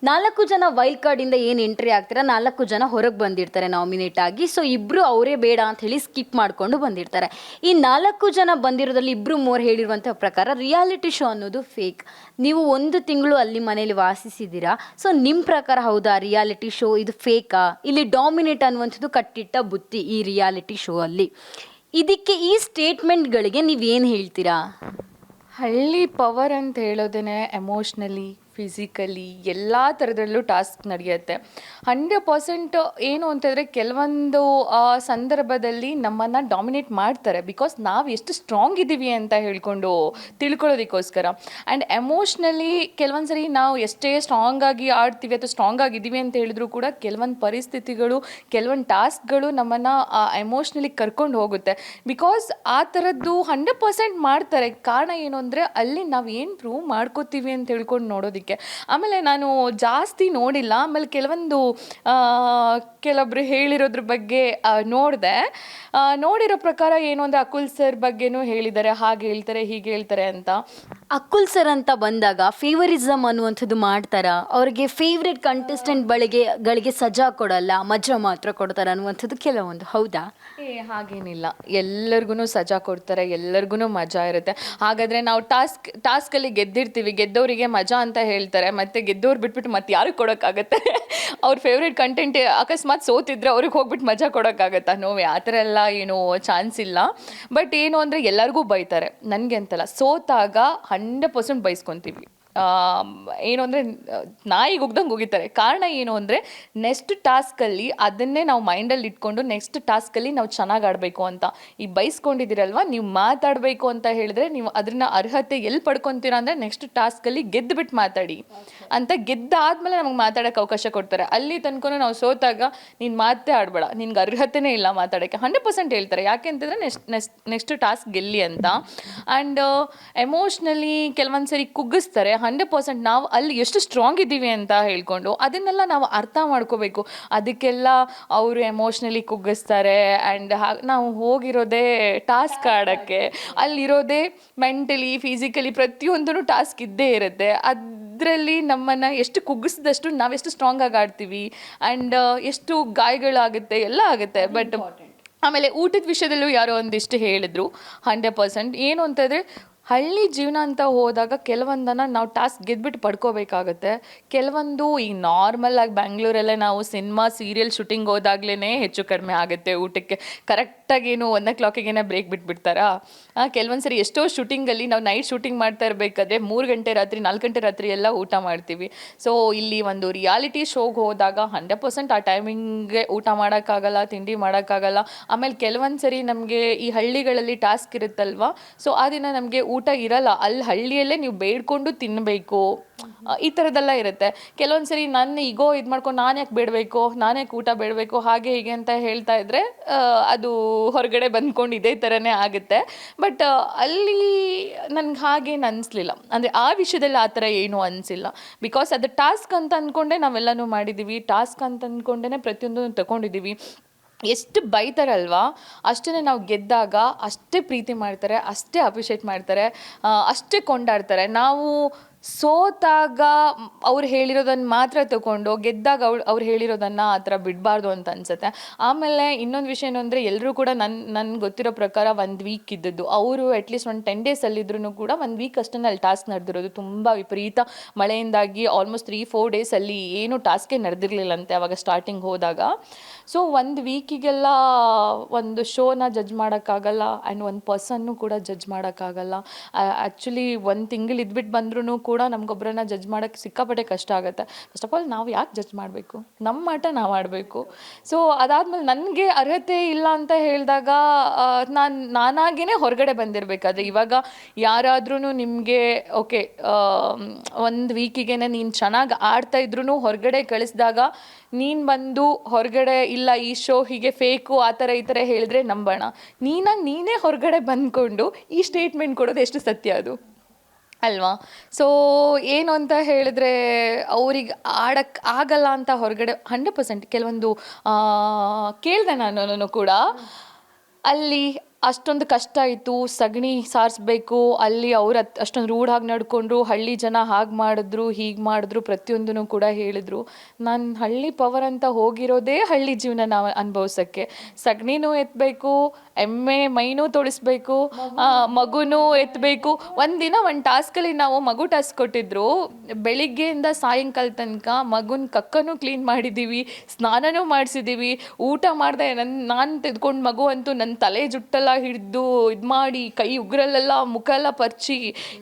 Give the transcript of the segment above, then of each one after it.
4 ಜನ ವೈಲ್ಡ್ ಕಾರ್ಡಿಂದ ಏನು ಎಂಟ್ರಿ ಆಗ್ತೀರಾ 4 ಜನ ಹೊರಗೆ ಬಂದಿರ್ತಾರೆ ನಾಮಿನೇಟ್ ಆಗಿ. ಸೊ ಇಬ್ಬರು ಅವರೇ ಬೇಡ ಅಂತ ಹೇಳಿ ಸ್ಕಿಪ್ ಮಾಡಿಕೊಂಡು ಬಂದಿರ್ತಾರೆ. ಈ 4 ಜನ ಬಂದಿರೋದ್ರಲ್ಲಿ ಇಬ್ಬರು ಮೂವರು ಹೇಳಿರುವಂಥ ಪ್ರಕಾರ ರಿಯಾಲಿಟಿ ಶೋ ಅನ್ನೋದು ಫೇಕ್. ನೀವು 1 ತಿಂಗಳು ಅಲ್ಲಿ ಮನೇಲಿ ವಾಸಿಸಿದ್ದೀರಾ. ಸೊ ನಿಮ್ಮ ಪ್ರಕಾರ ಹೌದಾ ರಿಯಾಲಿಟಿ ಶೋ ಇದು ಫೇಕಾ? ಇಲ್ಲಿ ಡಾಮಿನೇಟ್ ಅನ್ನುವಂಥದ್ದು ಕಟ್ಟಿಟ್ಟ ಬುತ್ತಿ ಈ ರಿಯಾಲಿಟಿ ಶೋ ಅಲ್ಲಿ. ಇದಕ್ಕೆ ಈ ಸ್ಟೇಟ್ಮೆಂಟ್ಗಳಿಗೆ ನೀವೇನು ಹೇಳ್ತೀರಾ? ಹಳ್ಳಿ ಪವರ್ ಅಂತ ಹೇಳೋದೇ ಎಮೋಷ್ನಲಿ, ಫಿಸಿಕಲಿ ಎಲ್ಲ ಥರದಲ್ಲೂ ಟಾಸ್ಕ್ ನಡೆಯುತ್ತೆ. 100% ಏನು ಅಂತಂದರೆ ಕೆಲವೊಂದು ಸಂದರ್ಭದಲ್ಲಿ ನಮ್ಮನ್ನು ಡಾಮಿನೇಟ್ ಮಾಡ್ತಾರೆ. ಬಿಕಾಸ್ ನಾವು ಎಷ್ಟು ಸ್ಟ್ರಾಂಗ್ ಇದ್ದೀವಿ ಅಂತ ಹೇಳ್ಕೊಂಡು ತಿಳ್ಕೊಳ್ಳೋದಕ್ಕೋಸ್ಕರ. ಆ್ಯಂಡ್ ಎಮೋಷ್ನಲಿ ಕೆಲವೊಂದು ಸರಿ ನಾವು ಎಷ್ಟೇ ಸ್ಟ್ರಾಂಗಾಗಿ ಆಡ್ತೀವಿ ಅಥವಾ ಸ್ಟ್ರಾಂಗ್ ಆಗಿದ್ದೀವಿ ಅಂತ ಹೇಳಿದ್ರು ಕೂಡ ಕೆಲವೊಂದು ಪರಿಸ್ಥಿತಿಗಳು, ಕೆಲವೊಂದು ಟಾಸ್ಕ್ಗಳು ನಮ್ಮನ್ನು ಎಮೋಷ್ನಲಿ ಕರ್ಕೊಂಡು ಹೋಗುತ್ತೆ. ಬಿಕಾಸ್ ಆ ಥರದ್ದು 100% ಮಾಡ್ತಾರೆ. ಕಾರಣ ಏನು ಅಂದರೆ ಅಲ್ಲಿ ನಾವು ಏನು ಪ್ರೂವ್ ಮಾಡ್ಕೋತೀವಿ ಅಂತ ಹೇಳ್ಕೊಂಡು ನೋಡೋದಕ್ಕೆ. ಆಮೇಲೆ ನಾನು ಜಾಸ್ತಿ ನೋಡಿಲ್ಲ. ಆಮೇಲೆ ಕೆಲವೊಬ್ರು ಹೇಳಿರೋದ್ರ ಬಗ್ಗೆ ನೋಡಿರೋ ಪ್ರಕಾರ ಏನು ಅಂದರೆ ಅಕುಲ್ ಸರ್ ಬಗ್ಗೆನೂ ಹೇಳಿದ್ದಾರೆ, ಹಾಗೆ ಹೇಳ್ತಾರೆ ಹೀಗೆ ಹೇಳ್ತಾರೆ ಅಂತ. ಅಕುಲ್ ಸರ್ ಅಂತ ಬಂದಾಗ ಫೇವರಿಸಮ್ ಅನ್ನುವಂಥದ್ದು ಮಾಡ್ತಾರಾ? ಅವ್ರಿಗೆ ಫೇವ್ರೆಟ್ ಕಂಟೆಸ್ಟೆಂಟ್ ಗಳಿಗೆ ಸಜಾ ಕೊಡಲ್ಲ, ಮಜಾ ಮಾತ್ರ ಕೊಡ್ತಾರೆ ಅನ್ನುವಂಥದ್ದು ಕೆಲವೊಂದು. ಹೌದಾ? ಹಾಗೇನಿಲ್ಲ, ಎಲ್ಲರಿಗೂ ಸಜಾ ಕೊಡ್ತಾರೆ, ಎಲ್ಲರಿಗೂ ಮಜಾ ಇರುತ್ತೆ. ಹಾಗಾದರೆ ನಾವು ಟಾಸ್ಕಲ್ಲಿ ಗೆದ್ದಿರ್ತೀವಿ, ಗೆದ್ದವರಿಗೆ ಮಜಾ ಅಂತ ಹೇಳ್ತಾರೆ, ಮತ್ತು ಗೆದ್ದವ್ರು ಬಿಟ್ಬಿಟ್ಟು ಮತ್ತೆ ಯಾರಿಗೆ ಕೊಡೋಕ್ಕಾಗತ್ತೆ? ಅವ್ರ ಫೇವ್ರೇಟ್ ಕಂಟೆಂಟ್ ಅಕಸ್ಮಾತ್ ಸೋತಿದ್ರೆ ಅವ್ರಿಗೆ ಹೋಗ್ಬಿಟ್ಟು ಮಜಾ ಕೊಡೋಕ್ಕಾಗತ್ತಾ? ನೋವೇ ಆ ಥರ ಎಲ್ಲ ಏನೂ ಚಾನ್ಸ್ ಇಲ್ಲ. ಬಟ್ ಏನು ಅಂದರೆ ಎಲ್ಲರಿಗೂ ಬೈತಾರೆ, ನನಗೆ ಅಂತಲ್ಲ. ಸೋತಾಗ 100% ಬೈಸ್ಕೊತೀವಿ. ಏನು ಅಂದರೆ ನಾಯಿಗೆ ಉಗ್ದಂಗೆ ಹೋಗಿತಾರೆ. ಕಾರಣ ಏನು ಅಂದರೆ ನೆಕ್ಸ್ಟ್ ಟಾಸ್ಕಲ್ಲಿ ಅದನ್ನೇ ನಾವು ಮೈಂಡಲ್ಲಿ ಇಟ್ಕೊಂಡು ನೆಕ್ಸ್ಟ್ ಟಾಸ್ಕಲ್ಲಿ ನಾವು ಚೆನ್ನಾಗಿ ಆಡಬೇಕು ಅಂತ. ಈಗ ಬೈಸ್ಕೊಂಡಿದ್ದೀರಲ್ವ, ನೀವು ಮಾತಾಡಬೇಕು ಅಂತ ಹೇಳಿದ್ರೆ ನೀವು ಅದನ್ನ ಅರ್ಹತೆ ಎಲ್ಲಿ ಪಡ್ಕೊತೀರಾ ಅಂದರೆ ನೆಕ್ಸ್ಟ್ ಟಾಸ್ಕಲ್ಲಿ ಗೆದ್ದುಬಿಟ್ಟು ಮಾತಾಡಿ ಅಂತ. ಗೆದ್ದಾದ್ಮೇಲೆ ನಮಗೆ ಮಾತಾಡೋಕ್ಕೆ ಅವಕಾಶ ಕೊಡ್ತಾರೆ. ಅಲ್ಲಿ ತನಕ ನಾವು ಸೋತಾಗ ನೀನು ಮಾತೇ ಆಡಬೇಡ, ನಿನ್ಗೆ ಅರ್ಹತೆನೇ ಇಲ್ಲ ಮಾತಾಡೋಕ್ಕೆ 100% ಹೇಳ್ತಾರೆ. ಯಾಕೆ ಅಂತಂದರೆ ನೆಕ್ಸ್ಟ್ ಟಾಸ್ಕ್ ಗೆಲ್ಲಿ ಅಂತ. ಆ್ಯಂಡ್ ಎಮೋಷ್ನಲಿ ಕೆಲವೊಂದು ಸರಿ ಕುಗ್ಗಿಸ್ತಾರೆ. 100% ನಾವು ಅಲ್ಲಿ ಎಷ್ಟು ಸ್ಟ್ರಾಂಗ್ ಇದ್ದೀವಿ ಅಂತ ಹೇಳ್ಕೊಂಡು ಅದನ್ನೆಲ್ಲ ನಾವು ಅರ್ಥ ಮಾಡ್ಕೋಬೇಕು. ಅದಕ್ಕೆಲ್ಲ ಅವರು ಎಮೋಷ್ನಲಿ ಕುಗ್ಗಿಸ್ತಾರೆ. ಆ್ಯಂಡ್ ನಾವು ಹೋಗಿರೋದೇ ಟಾಸ್ಕ್ ಆಡೋಕ್ಕೆ, ಅಲ್ಲಿರೋದೇ ಮೆಂಟಲಿ ಫಿಸಿಕಲಿ ಪ್ರತಿಯೊಂದೂ ಟಾಸ್ಕ್ ಇದ್ದೇ ಇರುತ್ತೆ. ಅದರಲ್ಲಿ ನಮ್ಮನ್ನು ಎಷ್ಟು ಕುಗ್ಗಿಸಿದಷ್ಟು ನಾವೆಷ್ಟು ಸ್ಟ್ರಾಂಗಾಗಿ ಆಡ್ತೀವಿ. ಆ್ಯಂಡ್ ಎಷ್ಟು ಗಾಯಗಳಾಗುತ್ತೆ, ಎಲ್ಲ ಆಗುತ್ತೆ. ಬಟ್ ಆಮೇಲೆ ಊಟದ ವಿಷಯದಲ್ಲೂ ಯಾರೋ ಒಂದಿಷ್ಟು ಹೇಳಿದ್ರು 100% ಏನು ಅಂತಂದರೆ ಹಳ್ಳಿ ಜೀವನ ಅಂತ ಹೋದಾಗ ಕೆಲವೊಂದನ್ನು ನಾವು ಟಾಸ್ಕ್ ಗೆದ್ಬಿಟ್ಟು ಪಡ್ಕೋಬೇಕಾಗತ್ತೆ. ಕೆಲವೊಂದು ಈಗ ನಾರ್ಮಲಾಗಿ ಬ್ಯಾಂಗ್ಳೂರಲ್ಲೇ ನಾವು ಸಿನಿಮಾ ಸೀರಿಯಲ್ ಶೂಟಿಂಗ್ ಹೋದಾಗ್ಲೇ ಹೆಚ್ಚು ಕಡಿಮೆ ಆಗುತ್ತೆ ಊಟಕ್ಕೆ. ಕರೆಕ್ಟಾಗೇನು 1 o'clockಗೇನೆ ಬ್ರೇಕ್ ಬಿಟ್ಬಿಡ್ತಾರಾ? ಕೆಲವೊಂದು ಸರಿ ಎಷ್ಟೋ ಶೂಟಿಂಗಲ್ಲಿ ನಾವು ನೈಟ್ ಶೂಟಿಂಗ್ ಮಾಡ್ತಾ ಇರಬೇಕಾದ್ರೆ 3 ಗಂಟೆ ರಾತ್ರಿ 4 ಗಂಟೆ ರಾತ್ರಿ ಎಲ್ಲ ಊಟ ಮಾಡ್ತೀವಿ. ಸೊ ಇಲ್ಲಿ ಒಂದು ರಿಯಾಲಿಟಿ ಶೋಗೆ ಹೋದಾಗ 100% ಆ ಟೈಮಿಂಗ್ಗೆ ಊಟ ಮಾಡೋಕ್ಕಾಗಲ್ಲ, ತಿಂಡಿ ಮಾಡೋಕ್ಕಾಗಲ್ಲ. ಆಮೇಲೆ ಕೆಲವೊಂದು ಸರಿ ನಮಗೆ ಈ ಹಳ್ಳಿಗಳಲ್ಲಿ ಟಾಸ್ಕ್ ಇರುತ್ತಲ್ವ, ಸೊ ಆ ದಿನ ನಮಗೆ ಊಟ ಇರಲ್ಲ. ಅಲ್ಲಿ ಹಳ್ಳಿಯಲ್ಲೇ ನೀವು ಬೇಡ್ಕೊಂಡು ತಿನ್ನಬೇಕು, ಈ ಥರದ್ದೆಲ್ಲ ಇರುತ್ತೆ. ಕೆಲವೊಂದು ಸರಿ ನನ್ನ ಈಗೋ ಇದು ಮಾಡ್ಕೊಂಡು ನಾನು ಯಾಕೆ ಬೇಡಬೇಕು, ನಾನು ಯಾಕೆ ಊಟ ಬೇಡಬೇಕು, ಹಾಗೆ ಹೀಗೆ ಅಂತ ಹೇಳ್ತಾ ಇದ್ದರೆ ಅದು ಹೊರಗಡೆ ಬಂದ್ಕೊಂಡು ಇದೇ ಥರನೇ ಆಗುತ್ತೆ. ಬಟ್ ಅಲ್ಲಿ ನನಗೆ ಹಾಗೇನು ಅನಿಸ್ಲಿಲ್ಲ. ಅಂದರೆ ಆ ವಿಷಯದಲ್ಲಿ ಆ ಥರ ಏನೂ ಅನಿಸಿಲ್ಲ. ಬಿಕಾಸ್ ಅದು ಟಾಸ್ಕ್ ಅಂತ ಅಂದ್ಕೊಂಡೆ ನಾವೆಲ್ಲನೂ ಮಾಡಿದ್ದೀವಿ, ಟಾಸ್ಕ್ ಅಂತ ಅಂದ್ಕೊಂಡೇ ಪ್ರತಿಯೊಂದು ತಗೊಂಡಿದ್ದೀವಿ. ಎಷ್ಟು ಬೈತಾರಲ್ವ ಅಷ್ಟೇ ನಾವು ಗೆದ್ದಾಗ ಅಷ್ಟೇ ಪ್ರೀತಿ ಮಾಡ್ತಾರೆ, ಅಷ್ಟೇ ಅಪ್ರಿಷಿಯೇಟ್ ಮಾಡ್ತಾರೆ, ಅಷ್ಟೇ ಕೊಂಡಾಡ್ತಾರೆ. ನಾವು ಸೋತಾಗ ಅವ್ರು ಹೇಳಿರೋದನ್ನು ಮಾತ್ರ ತಗೊಂಡು ಗೆದ್ದಾಗ ಅವ್ರು ಹೇಳಿರೋದನ್ನು ಆ ಥರ ಬಿಡಬಾರ್ದು ಅಂತ ಅನಿಸುತ್ತೆ. ಆಮೇಲೆ ಇನ್ನೊಂದು ವಿಷಯ ಏನು ಅಂದರೆ ಎಲ್ಲರೂ ಕೂಡ ನನ್ಗೆ ಗೊತ್ತಿರೋ ಪ್ರಕಾರ 1 ವೀಕ್ ಇದ್ದದ್ದು. ಅವರು ಅಟ್ಲೀಸ್ಟ್ ಒಂದು 10 days ಅಲ್ಲಿದ್ರೂ ಕೂಡ 1 ವೀಕ್ ಅಷ್ಟೇ ಅಲ್ಲಿ ಟಾಸ್ಕ್ ನಡೆದಿರೋದು. ತುಂಬ ವಿಪರೀತ ಮಳೆಯಿಂದಾಗಿ ಆಲ್ಮೋಸ್ಟ್ 3-4 days ಅಲ್ಲಿ ಏನೂ ಟಾಸ್ಕೇ ನಡೆದಿರಲಿಲ್ಲಂತೆ ಅವಾಗ ಸ್ಟಾರ್ಟಿಂಗ್ ಹೋದಾಗ. ಸೊ 1 ವೀಕಿಗೆಲ್ಲ ಒಂದು ಶೋನ ಜಡ್ಜ್ ಮಾಡೋಕ್ಕಾಗಲ್ಲ. ಆ್ಯಂಡ್ 1 ಪರ್ಸನ್ನು ಕೂಡ ಜಡ್ಜ್ ಮಾಡೋಕ್ಕಾಗಲ್ಲ. ಆ್ಯಕ್ಚುಲಿ 1 ತಿಂಗಳು ಇದ್ಬಿಟ್ಟು ಬಂದ್ರೂ ಕೂಡ ನಮಗೊಬ್ಬರನ್ನ ಜಡ್ಜ್ ಮಾಡೋಕ್ಕೆ ಸಿಕ್ಕಾಪಟ್ಟೆ ಕಷ್ಟ ಆಗುತ್ತೆ. ಫಸ್ಟ್ ಆಫ್ ಆಲ್ ನಾವು ಯಾಕೆ ಜಡ್ಜ್ ಮಾಡಬೇಕು? ನಮ್ಮ ಆಟ ನಾವು ಆಡಬೇಕು. ಸೊ ಅದಾದಮೇಲೆ ನನಗೆ ಅರ್ಹತೆ ಇಲ್ಲ ಅಂತ ಹೇಳಿದಾಗ ನಾನಾಗೇ ಹೊರಗಡೆ ಬಂದಿರಬೇಕಾದ್ರೆ, ಇವಾಗ ಯಾರಾದ್ರೂ ನಿಮಗೆ ಓಕೆ 1 ವೀಕಿಗೆ ನೀನು ಚೆನ್ನಾಗಿ ಆಡ್ತಾ ಇದ್ರೂ ಹೊರಗಡೆ ಕಳಿಸಿದಾಗ ನೀನು ಬಂದು ಹೊರಗಡೆ ಇಲ್ಲ ಈ ಶೋ ಹೀಗೆ ಫೇಕು ಆ ಥರ ಈ ಥರ ಹೇಳಿದ್ರೆ ನಂಬೋಣ. ನೀನೇ ಹೊರಗಡೆ ಬಂದ್ಕೊಂಡು ಈ ಸ್ಟೇಟ್ಮೆಂಟ್ ಕೊಡೋದು ಎಷ್ಟು ಸತ್ಯ ಅದು ಅಲ್ವಾ? ಸೊ ಏನು ಅಂತ ಹೇಳಿದ್ರೆ ಅವ್ರಿಗೆ ಆಡಕ್ಕೆ ಆಗಲ್ಲ ಅಂತ ಹೊರಗಡೆ 100% ಕೆಲವೊಂದು ಕೇಳಿದೆ ನಾನು ಕೂಡ ಅಲ್ಲಿ ಅಷ್ಟೊಂದು ಕಷ್ಟ ಇತ್ತು, ಸಗಣಿ ಸಾರಿಸ್ಬೇಕು, ಅಲ್ಲಿ ಅವ್ರು ಅಷ್ಟೊಂದು ರೂಢಾಗಿ ನಡ್ಕೊಂಡ್ರು, ಹಳ್ಳಿ ಜನ ಹಾಗೆ ಮಾಡಿದ್ರು ಹೀಗೆ ಮಾಡಿದ್ರು ಪ್ರತಿಯೊಂದೂ ಕೂಡ ಹೇಳಿದರು. ನಾನು ಹಳ್ಳಿ ಪವರ್ ಅಂತ ಹೋಗಿರೋದೇ ಹಳ್ಳಿ ಜೀವನ ನಾವು ಅನುಭವಿಸೋಕ್ಕೆ. ಸಗಣಿನೂ ಎತ್ತಬೇಕು, ಎಮ್ಮೆ ಮೈನೂ ತೊಳಿಸ್ಬೇಕು, ಮಗುನೂ ಎತ್ತಬೇಕು. ಒಂದಿನ ಒಂದು ಟಾಸ್ಕಲ್ಲಿ ನಾವು ಮಗು ಟಾಸ್ಕ್ ಕೊಟ್ಟಿದ್ರು, ಬೆಳಿಗ್ಗೆಯಿಂದ ಸಾಯಂಕಾಲ ತನಕ ಮಗುನ ಕಕ್ಕನೂ ಕ್ಲೀನ್ ಮಾಡಿದ್ದೀವಿ, ಸ್ನಾನನೂ ಮಾಡಿಸಿದ್ದೀವಿ, ಊಟ ಮಾಡಿದೆ. ನಾನು ತೆಗೆದುಕೊಂಡು ಮಗು ಅಂತೂ ನನ್ನ ತಲೆ ಜುಟ್ಟೆಲ್ಲ ಹಿಡಿದು ಇದು ಮಾಡಿ ಕೈ ಉಗ್ರಲ್ಲೆಲ್ಲ ಮುಖ ಎಲ್ಲ ಪರ್ಚಿ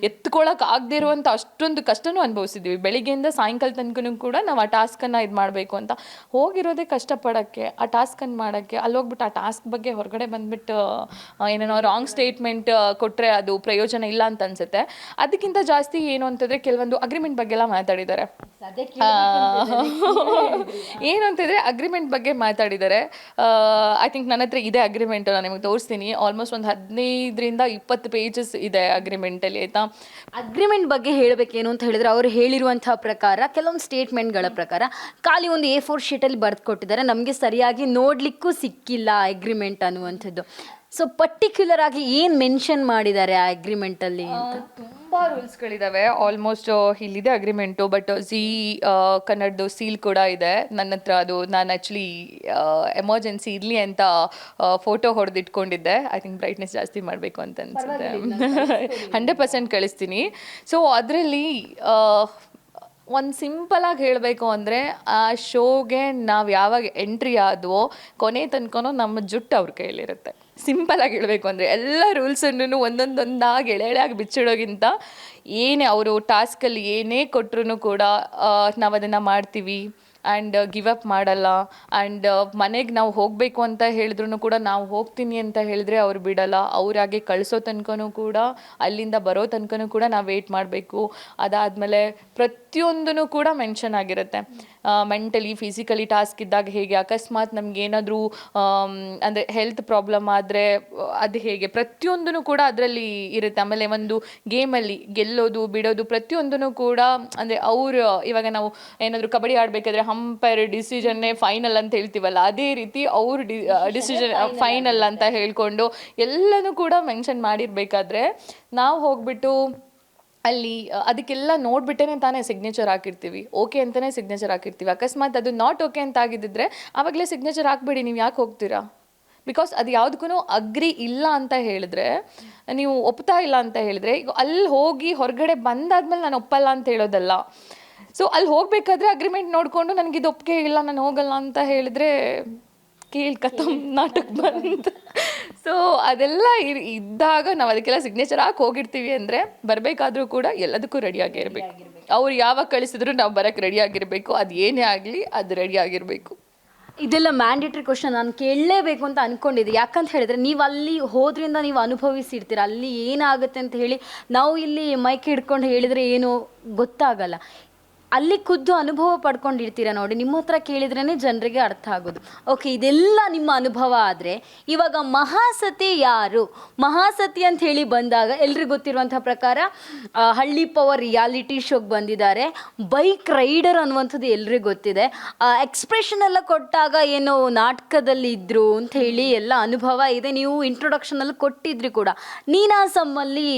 ಎತ್ಕೊಳಕ್ಕೆ ಆಗದೆ ಇರುವಂಥ ಅಷ್ಟೊಂದು ಕಷ್ಟನೂ ಅನುಭವಿಸಿದ್ದೀವಿ. ಬೆಳಿಗ್ಗೆಯಿಂದ ಸಾಯಂಕಾಲ ತನಕನೂ ಕೂಡ ನಾವು ಆ ಟಾಸ್ಕನ್ನು ಇದು ಮಾಡಬೇಕು ಅಂತ ಹೋಗಿರೋದೇ ಕಷ್ಟಪಡೋಕ್ಕೆ, ಆ ಟಾಸ್ಕನ್ನು ಮಾಡೋಕ್ಕೆ. ಅಲ್ಲಿ ಹೋಗ್ಬಿಟ್ಟು ಆ ಟಾಸ್ಕ್ ಬಗ್ಗೆ ಹೊರಗಡೆ ಬಂದುಬಿಟ್ಟು ಏನೇನೋ ರಾಂಗ್ ಸ್ಟೇಟ್ಮೆಂಟ್ ಕೊಟ್ಟರೆ ಅದು ಪ್ರಯೋಜನ ಇಲ್ಲ ಅಂತ ಅನಿಸುತ್ತೆ. ಅದಕ್ಕಿಂತ ಜಾಸ್ತಿ ಏನು ಅಂತಂದರೆ ಕೆಲವೊಂದು ಅಗ್ರಿಮೆಂಟ್ ಬಗ್ಗೆ ಎಲ್ಲ ಮಾತಾಡಿದ್ದಾರೆ. ಏನು ಅಂತಂದರೆ ಅಗ್ರಿಮೆಂಟ್ ಬಗ್ಗೆ ಮಾತಾಡಿದ್ದಾರೆ. ಐ ಥಿಂಕ್ ನನ್ನ ಹತ್ರ ಇದೆ ಅಗ್ರಿಮೆಂಟ್, ನಾನು ನಿಮಗೆ ತೋರಿಸ್ತೀನಿ. ಆಲ್ಮೋಸ್ಟ್ ಒಂದು 15-20 ಪೇಜಸ್ ಇದೆ ಅಗ್ರಿಮೆಂಟಲ್ಲಿ, ಆಯಿತಾ. ಅಗ್ರಿಮೆಂಟ್ ಬಗ್ಗೆ ಹೇಳಬೇಕೇನು ಅಂತ ಹೇಳಿದ್ರೆ, ಅವರು ಹೇಳಿರುವಂತಹ ಪ್ರಕಾರ ಕೆಲವೊಂದು ಸ್ಟೇಟ್ಮೆಂಟ್ಗಳ ಪ್ರಕಾರ ಖಾಲಿ ಒಂದು A4 ಶೀಟಲ್ಲಿ ಬರೆದು ಕೊಟ್ಟಿದ್ದಾರೆ, ನಮಗೆ ಸರಿಯಾಗಿ ನೋಡಲಿಕ್ಕೂ ಸಿಕ್ಕಿಲ್ಲ ಅಗ್ರಿಮೆಂಟ್ ಅನ್ನುವಂಥದ್ದು. ಸೊ ಪರ್ಟಿಕ್ಯುಲರ್ ಆಗಿ ಏನು ಮೆನ್ಷನ್ ಮಾಡಿದ್ದಾರೆ ಆ ಅಗ್ರಿಮೆಂಟಲ್ಲಿ ಅಂತ? ತುಂಬ ರೂಲ್ಸ್ಗಳಿದ್ದಾವೆ. ಆಲ್ಮೋಸ್ಟ್ ಇಲ್ಲಿದೆ ಅಗ್ರಿಮೆಂಟು, ಬಟ್ ಕನ್ನಡದು ಸೀಲ್ ಕೂಡ ಇದೆ ನನ್ನ ಹತ್ರ. ಅದು ನಾನು ಆ್ಯಕ್ಚುಲಿ ಎಮರ್ಜೆನ್ಸಿ ಇರಲಿ ಅಂತ ಫೋಟೋ ಹೊಡೆದಿಟ್ಕೊಂಡಿದ್ದೆ. ಐ ಥಿಂಕ್ ಬ್ರೈಟ್ನೆಸ್ ಜಾಸ್ತಿ ಮಾಡಬೇಕು ಅಂತ ಅನಿಸುತ್ತೆ. 100% ಕಳಿಸ್ತೀನಿ. ಸೊ ಅದರಲ್ಲಿ ಒಂದು ಸಿಂಪಲಾಗಿ ಹೇಳಬೇಕು ಅಂದರೆ, ಆ ಶೋಗೆ ನಾವು ಯಾವಾಗ ಎಂಟ್ರಿ ಆದ್ವೋ ಕೊನೆ ತನಕನೂ ನಮ್ಮ ಜುಟ್ಟು ಅವ್ರ ಕೈಯಲ್ಲಿರುತ್ತೆ. ಸಿಂಪಲಾಗಿ ಹೇಳಬೇಕು ಅಂದರೆ ಎಲ್ಲ ರೂಲ್ಸನ್ನು ಒಂದೊಂದಾಗಿ ಎಳೆಯಾಗಿ ಬಿಚ್ಚಿಡೋಗಿಂತ ಏನೇ ಅವರು ಟಾಸ್ಕಲ್ಲಿ ಏನೇ ಕೊಟ್ಟರು ಕೂಡ ನಾವು ಅದನ್ನು ಮಾಡ್ತೀವಿ. ಆ್ಯಂಡ್ ಗಿವ್ ಅಪ್ ಮಾಡಲ್ಲ. ಆ್ಯಂಡ್ ಮನೆಗೆ ನಾವು ಹೋಗಬೇಕು ಅಂತ ಹೇಳಿದ್ರು ಕೂಡ ನಾವು ಹೋಗ್ತೀನಿ ಅಂತ ಹೇಳಿದ್ರೆ ಅವ್ರು ಬಿಡಲ್ಲ. ಅವ್ರಾಗೆ ಕಳಿಸೋ ತನಕನೂ ಕೂಡ, ಅಲ್ಲಿಂದ ಬರೋ ತನಕನೂ ಕೂಡ ನಾವು ವೆಯ್ಟ್ ಮಾಡಬೇಕು. ಅದಾದಮೇಲೆ ಪ್ರತಿಯೊಂದೂ ಕೂಡ ಮೆನ್ಷನ್ ಆಗಿರುತ್ತೆ. ಮೆಂಟಲಿ ಫಿಸಿಕಲಿ ಟಾಸ್ಕ್ ಇದ್ದಾಗ ಹೇಗೆ, ಅಕಸ್ಮಾತ್ ನಮಗೇನಾದರೂ ಅಂದರೆ ಹೆಲ್ತ್ ಪ್ರಾಬ್ಲಮ್ ಆದರೆ ಅದು ಹೇಗೆ, ಪ್ರತಿಯೊಂದೂ ಕೂಡ ಅದರಲ್ಲಿ ಇರುತ್ತೆ. ಆಮೇಲೆ ಒಂದು ಗೇಮಲ್ಲಿ ಗೆಲ್ಲೋದು ಬಿಡೋದು ಪ್ರತಿಯೊಂದೂ ಕೂಡ, ಅಂದರೆ ಅವರು ಇವಾಗ ನಾವು ಏನಾದರೂ ಕಬಡ್ಡಿ ಆಡಬೇಕಾದ್ರೆ ಅಂಪೈರ್ ಡಿಸಿಷನ್ನೇ ಫೈನಲ್ ಅಂತ ಹೇಳ್ತೀವಲ್ಲ, ಅದೇ ರೀತಿ ಅವರು ಡಿಸಿಷನ್ ಫೈನಲ್ ಅಂತ ಹೇಳ್ಕೊಂಡು ಎಲ್ಲನೂ ಕೂಡ ಮೆನ್ಷನ್ ಮಾಡಿರಬೇಕಾದ್ರೆ ನಾವು ಹೋಗ್ಬಿಟ್ಟು ಅಲ್ಲಿ ಅದಕ್ಕೆಲ್ಲ ನೋಡಿಬಿಟ್ಟೇ ತಾನೇ ಸಿಗ್ನೇಚರ್ ಹಾಕಿರ್ತೀವಿ. ಓಕೆ ಅಂತಲೇ ಸಿಗ್ನೇಚರ್ ಹಾಕಿರ್ತೀವಿ. ಅಕಸ್ಮಾತ್ ಅದು ನಾಟ್ ಓಕೆ ಅಂತ ಆಗಿದ್ದಿದ್ರೆ ಆವಾಗಲೇ ಸಿಗ್ನೇಚರ್ ಹಾಕ್ಬೇಡಿ, ನೀವು ಯಾಕೆ ಹೋಗ್ತೀರಾ? ಬಿಕಾಸ್ ಅದು ಯಾವುದಕ್ಕೂ ಅಗ್ರಿ ಇಲ್ಲ ಅಂತ ಹೇಳಿದ್ರೆ, ನೀವು ಒಪ್ತಾ ಇಲ್ಲ ಅಂತ ಹೇಳಿದ್ರೆ, ಈಗ ಅಲ್ಲಿ ಹೋಗಿ ಹೊರಗಡೆ ಬಂದಾದ್ಮೇಲೆ ನಾನು ಒಪ್ಪಲ್ಲ ಅಂತ ಹೇಳೋದಲ್ಲ. ಸೊ ಅಲ್ಲಿ ಹೋಗಬೇಕಾದ್ರೆ ಅಗ್ರಿಮೆಂಟ್ ನೋಡಿಕೊಂಡು ನನಗಿದು ಒಪ್ಪಿಗೆ ಇಲ್ಲ, ನಾನು ಹೋಗಲ್ಲ ಅಂತ ಹೇಳಿದ್ರೆ ಕಥಮ್ ನಾಟಕ ಬಂತು. ಸೊ ಅದೆಲ್ಲ ಇದ್ದಾಗ ನಾವು ಅದಕ್ಕೆಲ್ಲ ಸಿಗ್ನೇಚರ್ ಹಾಕಿ ಹೋಗಿರ್ತೀವಿ ಅಂದರೆ ಬರಬೇಕಾದ್ರೂ ಕೂಡ ಎಲ್ಲದಕ್ಕೂ ರೆಡಿಯಾಗಿರಬೇಕು. ಅವ್ರು ಯಾವಾಗ ಕಳಿಸಿದ್ರು ನಾವು ಬರೋಕ್ಕೆ ರೆಡಿಯಾಗಿರಬೇಕು. ಅದು ಏನೇ ಆಗಲಿ ಅದು ರೆಡಿಯಾಗಿರಬೇಕು. ಇದೆಲ್ಲ ಮ್ಯಾಂಡೇಟ್ರಿ ಕ್ವಶನ್ ನಾನು ಕೇಳಲೇಬೇಕು ಅಂತ ಅಂದ್ಕೊಂಡಿದ್ದೆ. ಯಾಕಂತ ಹೇಳಿದ್ರೆ, ನೀವು ಅಲ್ಲಿ ಹೋದ್ರಿಂದ ನೀವು ಅನುಭವಿಸಿರ್ತೀರ, ಅಲ್ಲಿ ಏನಾಗುತ್ತೆ ಅಂತ ಹೇಳಿ ನಾವು ಇಲ್ಲಿ ಮೈಕ್ ಹಿಡ್ಕೊಂಡು ಹೇಳಿದರೆ ಏನು ಗೊತ್ತಾಗಲ್ಲ. ಅಲ್ಲಿ ಖುದ್ದು ಅನುಭವ ಪಡ್ಕೊಂಡಿರ್ತೀರ ನೋಡಿ, ನಿಮ್ಮ ಹತ್ರ ಕೇಳಿದ್ರೇ ಜನರಿಗೆ ಅರ್ಥ ಆಗೋದು. ಓಕೆ, ಇದೆಲ್ಲ ನಿಮ್ಮ ಅನುಭವ ಆದರೆ ಇವಾಗ ಮಹಾಸತಿ ಯಾರು? ಮಹಾಸತಿ ಅಂತ ಹೇಳಿ ಬಂದಾಗ ಎಲ್ರಿಗೂ ಗೊತ್ತಿರುವಂಥ ಪ್ರಕಾರ ಹಳ್ಳಿ ಪವರ್ ರಿಯಾಲಿಟಿ ಶೋಗೆ ಬಂದಿದ್ದಾರೆ. ಬೈಕ್ ರೈಡರ್ ಅನ್ನುವಂಥದ್ದು ಎಲ್ರಿಗೂ ಗೊತ್ತಿದೆ. ಎಕ್ಸ್ಪ್ರೆಷನ್ ಎಲ್ಲ ಕೊಟ್ಟಾಗ ಏನು ನಾಟಕದಲ್ಲಿ ಇದ್ದರು ಅಂತ ಹೇಳಿ ಎಲ್ಲ ಅನುಭವ ಇದೆ. ನೀವು ಇಂಟ್ರೊಡಕ್ಷನಲ್ಲಿ ಕೊಟ್ಟಿದ್ರಿ ಕೂಡ, ನೀನಾಸಮ್ಮಲ್ಲಿ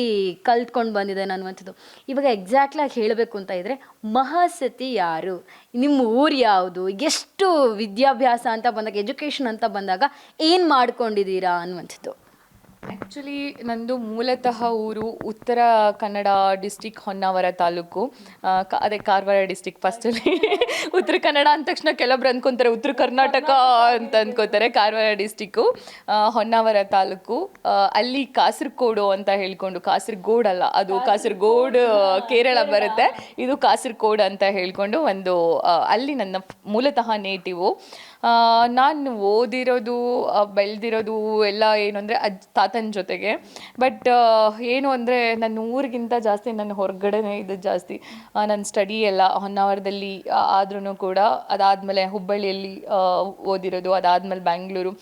ಕಲ್ತ್ಕೊಂಡು ಬಂದಿದ್ದೇನೆ ಅನ್ನುವಂಥದ್ದು. ಇವಾಗ ಎಕ್ಸಾಕ್ಟ್ಲಾಗಿ ಹೇಳಬೇಕು ಅಂತ ಇದ್ದರೆ, ಮಹಾಸತಿ ಯಾರು? ನಿಮ್ಮ ಊರು ಯಾವುದು? ಎಷ್ಟು ವಿದ್ಯಾಭ್ಯಾಸ ಅಂತ ಬಂದಾಗ, ಎಜುಕೇಷನ್ ಅಂತ ಬಂದಾಗ ಏನು ಮಾಡ್ಕೊಂಡಿದ್ದೀರಾ ಅನ್ನುವಂಥದ್ದು. ಆ್ಯಕ್ಚುಲಿ ನಂದು ಮೂಲತಃ ಊರು ಉತ್ತರ ಕನ್ನಡ ಡಿಸ್ಟಿಕ್, ಹೊನ್ನಾವರ ತಾಲೂಕು. ಅದೇ ಕಾರವಾರ ಡಿಸ್ಟಿಕ್ ಫಸ್ಟಲ್ಲಿ. ಉತ್ತರ ಕನ್ನಡ ಅಂದ ತಕ್ಷಣ ಕೆಲವೊಬ್ರು ಅಂದ್ಕೊತಾರೆ ಉತ್ತರ ಕರ್ನಾಟಕ ಅಂತ ಅಂದ್ಕೋತಾರೆ. ಕಾರವಾರ ಡಿಸ್ಟಿಕ್ಕು, ಹೊನ್ನಾವರ ತಾಲೂಕು. ಅಲ್ಲಿ ಕಾಸರಗೋಡು ಅಂತ ಹೇಳ್ಕೊಂಡು, ಕಾಸರಗೋಡಲ್ಲ ಅದು ಕಾಸರಗೋಡು ಕೇರಳ ಬರುತ್ತೆ, ಇದು ಕಾಸರಗೋಡು ಅಂತ ಹೇಳ್ಕೊಂಡು ಒಂದು ಅಲ್ಲಿ ನನ್ನ ಮೂಲತಃ ನೇಟಿವು. ನಾನು ಓದಿರೋದು ಬೆಳೆದಿರೋದು ಎಲ್ಲ ಏನು ಅಂದರೆ ತಾತನ ಜೊತೆಗೆ. ಬಟ್ ಏನು ಅಂದರೆ ನನ್ನ ಊರಿಗಿಂತ ಜಾಸ್ತಿ ನನ್ನ ಹೊರಗಡೆನೇ ಇದು ಜಾಸ್ತಿ. ನನ್ನ ಸ್ಟಡಿ ಎಲ್ಲ ಹೊನ್ನಾವರದಲ್ಲಿ ಆದ್ರೂ ಕೂಡ, ಅದಾದಮೇಲೆ ಹುಬ್ಬಳ್ಳಿಯಲ್ಲಿ ಓದಿರೋದು, ಅದಾದಮೇಲೆ ಬ್ಯಾಂಗ್ಳೂರು.